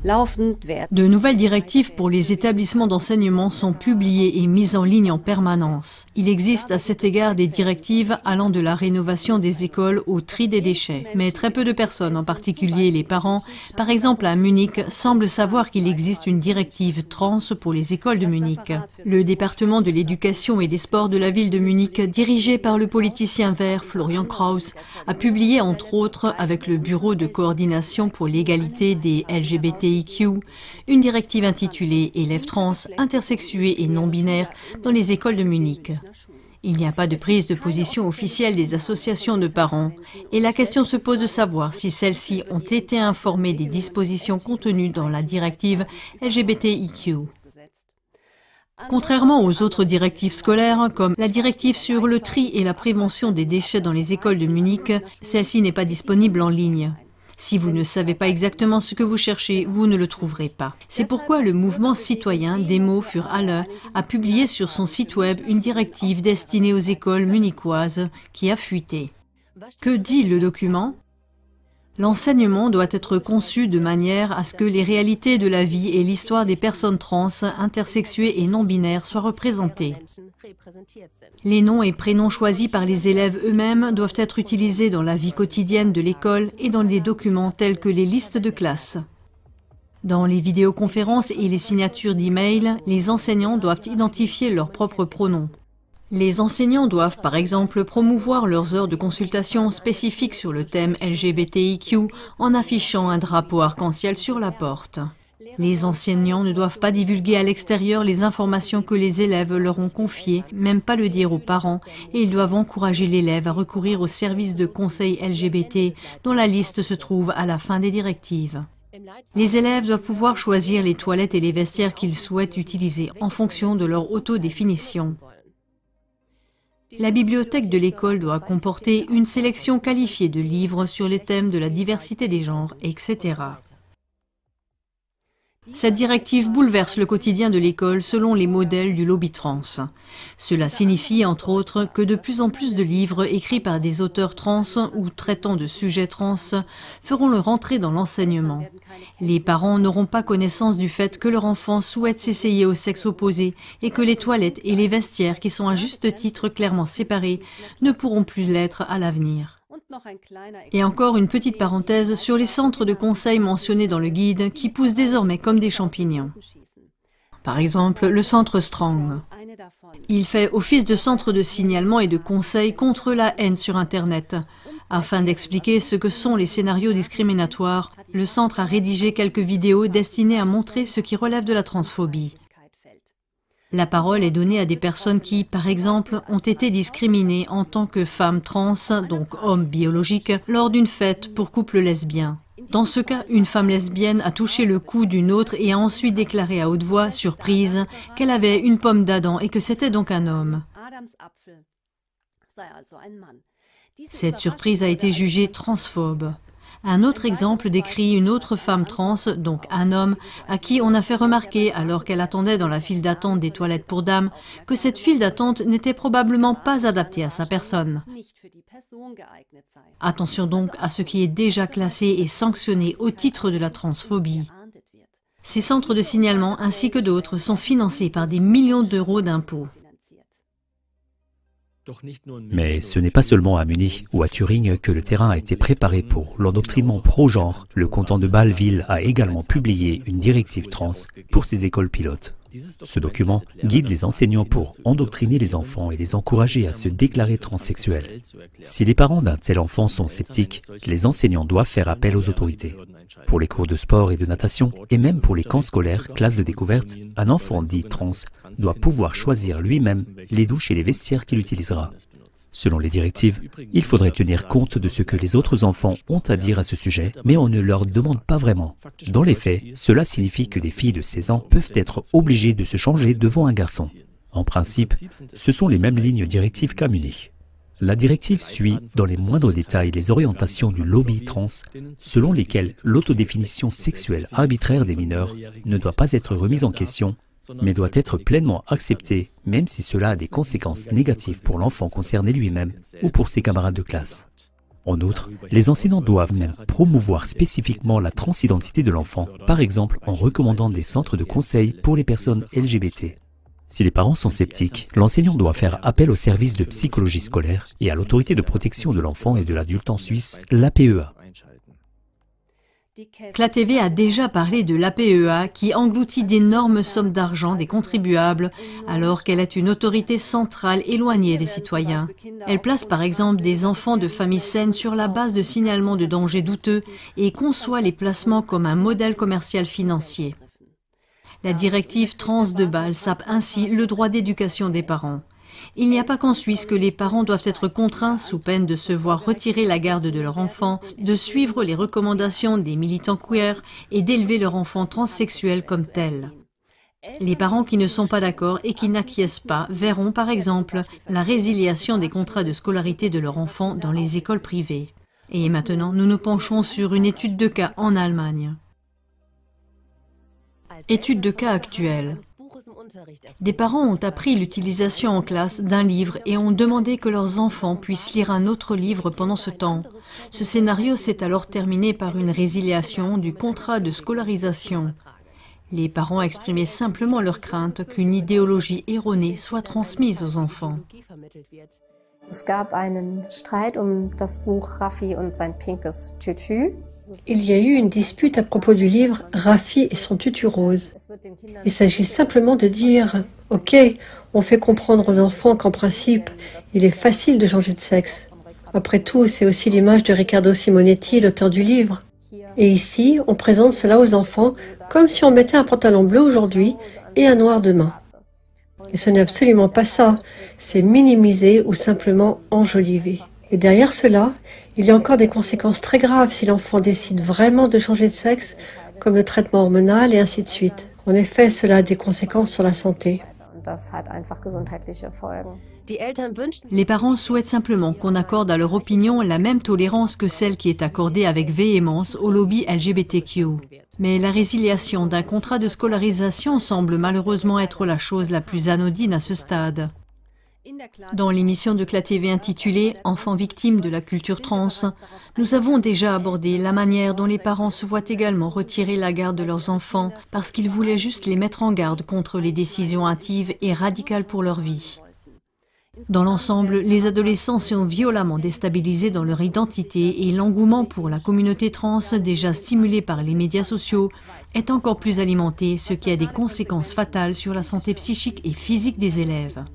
De nouvelles directives pour les établissements d'enseignement sont publiées et mises en ligne en permanence. Il existe à cet égard des directives allant de la rénovation des écoles au tri des déchets. Mais très peu de personnes, en particulier les parents, par exemple à Munich, semblent savoir qu'il existe une directive trans pour les écoles de Munich. Le département de l'éducation et des sports de la ville de Munich, dirigé par le politicien vert Florian Kraus, a publié entre autres avec le Bureau de coordination pour l'égalité des LGBTIQ, une directive intitulée « Élèves trans, intersexués et non-binaires dans les écoles de Munich ». Il n'y a pas de prise de position officielle des associations de parents et la question se pose de savoir si celles-ci ont été informées des dispositions contenues dans la directive LGBTIQ. Contrairement aux autres directives scolaires, comme la directive sur le tri et la prévention des déchets dans les écoles de Munich, celle-ci n'est pas disponible en ligne. Si vous ne savez pas exactement ce que vous cherchez, vous ne le trouverez pas. C'est pourquoi le mouvement citoyen Demo für alle a publié sur son site web une directive destinée aux écoles munichoises qui a fuité. Que dit le document ? L'enseignement doit être conçu de manière à ce que les réalités de la vie et l'histoire des personnes trans, intersexuées et non-binaires soient représentées. Les noms et prénoms choisis par les élèves eux-mêmes doivent être utilisés dans la vie quotidienne de l'école et dans des documents tels que les listes de classe. Dans les vidéoconférences et les signatures d'e-mail, les enseignants doivent identifier leurs propres pronoms. Les enseignants doivent par exemple promouvoir leurs heures de consultation spécifiques sur le thème LGBTIQ en affichant un drapeau arc-en-ciel sur la porte. Les enseignants ne doivent pas divulguer à l'extérieur les informations que les élèves leur ont confiées, même pas le dire aux parents, et ils doivent encourager l'élève à recourir au service de conseil LGBT dont la liste se trouve à la fin des directives. Les élèves doivent pouvoir choisir les toilettes et les vestiaires qu'ils souhaitent utiliser en fonction de leur autodéfinition. La bibliothèque de l'école doit comporter une sélection qualifiée de livres sur les thèmes de la diversité des genres, etc. Cette directive bouleverse le quotidien de l'école selon les modèles du lobby trans. Cela signifie, entre autres, que de plus en plus de livres écrits par des auteurs trans ou traitant de sujets trans feront leur entrée dans l'enseignement. Les parents n'auront pas connaissance du fait que leur enfant souhaite s'essayer au sexe opposé et que les toilettes et les vestiaires, qui sont à juste titre clairement séparés, ne pourront plus l'être à l'avenir. Et encore une petite parenthèse sur les centres de conseil mentionnés dans le guide qui poussent désormais comme des champignons. Par exemple, le centre Strong. Il fait office de centre de signalement et de conseil contre la haine sur Internet. Afin d'expliquer ce que sont les scénarios discriminatoires, le centre a rédigé quelques vidéos destinées à montrer ce qui relève de la transphobie. La parole est donnée à des personnes qui, par exemple, ont été discriminées en tant que femmes trans, donc hommes biologiques, lors d'une fête pour couple lesbien. Dans ce cas, une femme lesbienne a touché le cou d'une autre et a ensuite déclaré à haute voix, surprise, qu'elle avait une pomme d'Adam et que c'était donc un homme. Cette surprise a été jugée transphobe. Un autre exemple décrit une autre femme trans, donc un homme, à qui on a fait remarquer, alors qu'elle attendait dans la file d'attente des toilettes pour dames, que cette file d'attente n'était probablement pas adaptée à sa personne. Attention donc à ce qui est déjà classé et sanctionné au titre de la transphobie. Ces centres de signalement ainsi que d'autres sont financés par des millions d'euros d'impôts. Mais ce n'est pas seulement à Munich ou à Turing que le terrain a été préparé pour l'endoctrinement pro-genre. Le canton de Bâle-Ville a également publié une directive trans pour ses écoles pilotes. Ce document guide les enseignants pour endoctriner les enfants et les encourager à se déclarer transsexuels. Si les parents d'un tel enfant sont sceptiques, les enseignants doivent faire appel aux autorités. Pour les cours de sport et de natation, et même pour les camps scolaires, classes de découverte, un enfant dit trans doit pouvoir choisir lui-même les douches et les vestiaires qu'il utilisera. Selon les directives, il faudrait tenir compte de ce que les autres enfants ont à dire à ce sujet, mais on ne leur demande pas vraiment. Dans les faits, cela signifie que des filles de 16 ans peuvent être obligées de se changer devant un garçon. En principe, ce sont les mêmes lignes directives qu'à Munich. La directive suit dans les moindres détails les orientations du lobby trans, selon lesquelles l'autodéfinition sexuelle arbitraire des mineurs ne doit pas être remise en question, mais doit être pleinement acceptée, même si cela a des conséquences négatives pour l'enfant concerné lui-même ou pour ses camarades de classe. En outre, les enseignants doivent même promouvoir spécifiquement la transidentité de l'enfant, par exemple en recommandant des centres de conseil pour les personnes LGBT. Si les parents sont sceptiques, l'enseignant doit faire appel au service de psychologie scolaire et à l'autorité de protection de l'enfant et de l'adulte en Suisse, l'APEA. CLA-TV a déjà parlé de l'APEA qui engloutit d'énormes sommes d'argent des contribuables alors qu'elle est une autorité centrale éloignée des citoyens. Elle place par exemple des enfants de familles saines sur la base de signalements de dangers douteux et conçoit les placements comme un modèle commercial financier. La directive trans de Bâle sape ainsi le droit d'éducation des parents. Il n'y a pas qu'en Suisse que les parents doivent être contraints, sous peine de se voir retirer la garde de leur enfant, de suivre les recommandations des militants queer et d'élever leur enfant transsexuel comme tel. Les parents qui ne sont pas d'accord et qui n'acquiescent pas verront par exemple la résiliation des contrats de scolarité de leur enfant dans les écoles privées. Et maintenant, nous nous penchons sur une étude de cas en Allemagne. Étude de cas actuelle. Des parents ont appris l'utilisation en classe d'un livre et ont demandé que leurs enfants puissent lire un autre livre pendant ce temps. Ce scénario s'est alors terminé par une résiliation du contrat de scolarisation. Les parents exprimaient simplement leur crainte qu'une idéologie erronée soit transmise aux enfants. Es gab einen Streit das Buch Raffi und sein pinkes Tütü. Il y a eu une dispute à propos du livre Raffi et son tutu rose. Il s'agit simplement de dire « Ok, on fait comprendre aux enfants qu'en principe, il est facile de changer de sexe. Après tout, c'est aussi l'image de Riccardo Simonetti, l'auteur du livre. Et ici, on présente cela aux enfants comme si on mettait un pantalon bleu aujourd'hui et un noir demain. » Et ce n'est absolument pas ça, c'est minimiser ou simplement enjoliver. Et derrière cela, il y a encore des conséquences très graves si l'enfant décide vraiment de changer de sexe, comme le traitement hormonal et ainsi de suite. En effet, cela a des conséquences sur la santé. Les parents souhaitent simplement qu'on accorde à leur opinion la même tolérance que celle qui est accordée avec véhémence au lobby LGBTQ. Mais la résiliation d'un contrat de scolarisation semble malheureusement être la chose la plus anodine à ce stade. Dans l'émission de CLA-TV intitulée « Enfants victimes de la culture trans », nous avons déjà abordé la manière dont les parents se voient également retirer la garde de leurs enfants parce qu'ils voulaient juste les mettre en garde contre les décisions hâtives et radicales pour leur vie. Dans l'ensemble, les adolescents sont violemment déstabilisés dans leur identité et l'engouement pour la communauté trans, déjà stimulé par les médias sociaux, est encore plus alimenté, ce qui a des conséquences fatales sur la santé psychique et physique des élèves.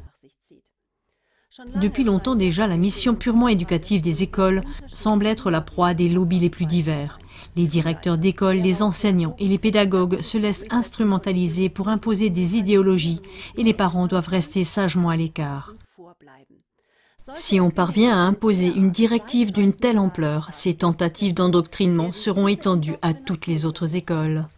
Depuis longtemps déjà, la mission purement éducative des écoles semble être la proie des lobbies les plus divers. Les directeurs d'école, les enseignants et les pédagogues se laissent instrumentaliser pour imposer des idéologies et les parents doivent rester sagement à l'écart. Si on parvient à imposer une directive d'une telle ampleur, ces tentatives d'endoctrinement seront étendues à toutes les autres écoles.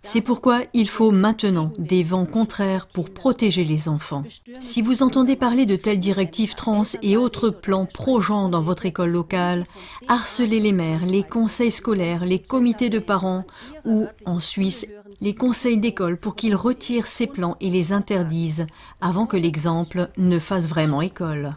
C'est pourquoi il faut maintenant des vents contraires pour protéger les enfants. Si vous entendez parler de telles directives trans et autres plans pro-genre dans votre école locale, harcelez les mères, les conseils scolaires, les comités de parents ou, en Suisse, les conseils d'école pour qu'ils retirent ces plans et les interdisent avant que l'exemple ne fasse vraiment école.